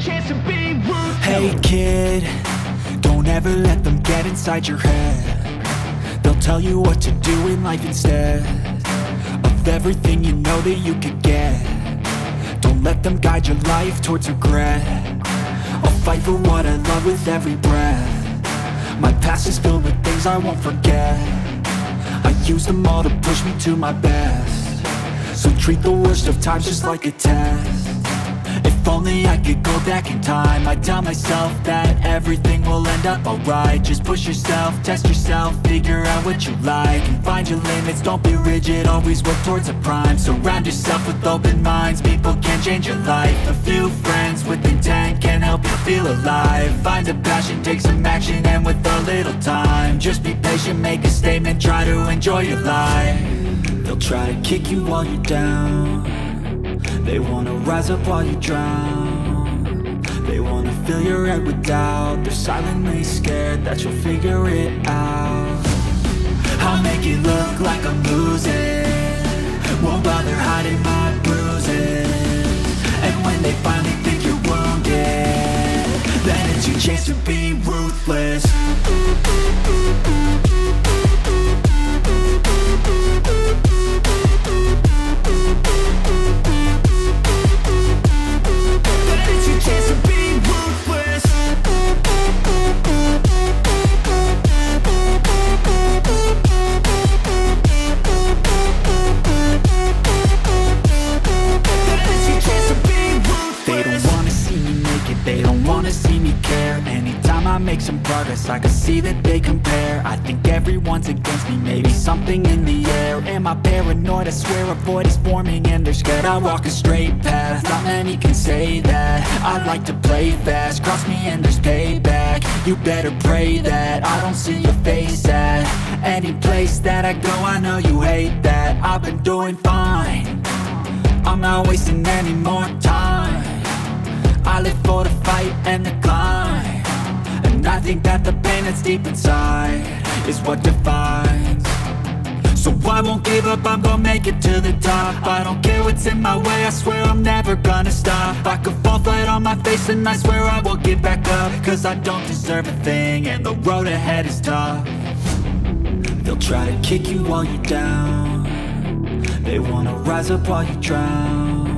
chance to be ruthless. Hey kid, don't ever let them get inside your head. They'll tell you what to do in life instead of everything you know that you could get. Don't let them guide your life towards regret. I'll fight for what I love with every breath. My past is filled with things I won't forget. I use them all to push me to my best. So treat the worst of times just like a test. If only I could go back in time, I'd tell myself that everything will end up alright. Just push yourself, test yourself, figure out what you like, and find your limits, don't be rigid, always work towards a prime. Surround yourself with open minds, people can change your life. A few friends with intent can help you feel alive. Find a passion, take some action, and with a little time, just be patient, make a statement, try to enjoy your life. They'll try to kick you while you're down. They wanna rise up while you drown. They wanna fill your head with doubt. They're silently scared that you'll figure it out. I'll make it look like I'm losing, won't bother hiding my bruises. And when they finally think you're wounded, then it's your chance to be ruthless. Make some progress, I can see that they compare. I think everyone's against me, maybe something in the air. Am I paranoid? I swear a void is forming and they're scared. I walk a straight path, not many can say that. I like to play fast, cross me and there's payback. You better pray that I don't see your face at any place that I go. I know you hate that. I've been doing fine, I'm not wasting any more time. I live for the fight and the climb. And I think that the pain that's deep inside is what defines. So I won't give up, I'm gonna make it to the top. I don't care what's in my way, I swear I'm never gonna stop. I could fall flat on my face and I swear I won't get back up. Cause I don't deserve a thing and the road ahead is tough. They'll try to kick you while you're down. They wanna rise up while you drown.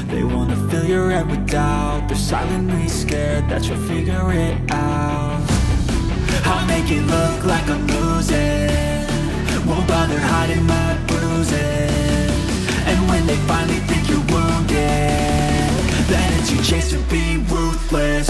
They wanna fill your head with doubt. They're silently scared that you'll figure it out. I'll make it look like I'm losing, won't bother hiding my bruises. And when they finally think you're wounded, then it's your chance to be ruthless.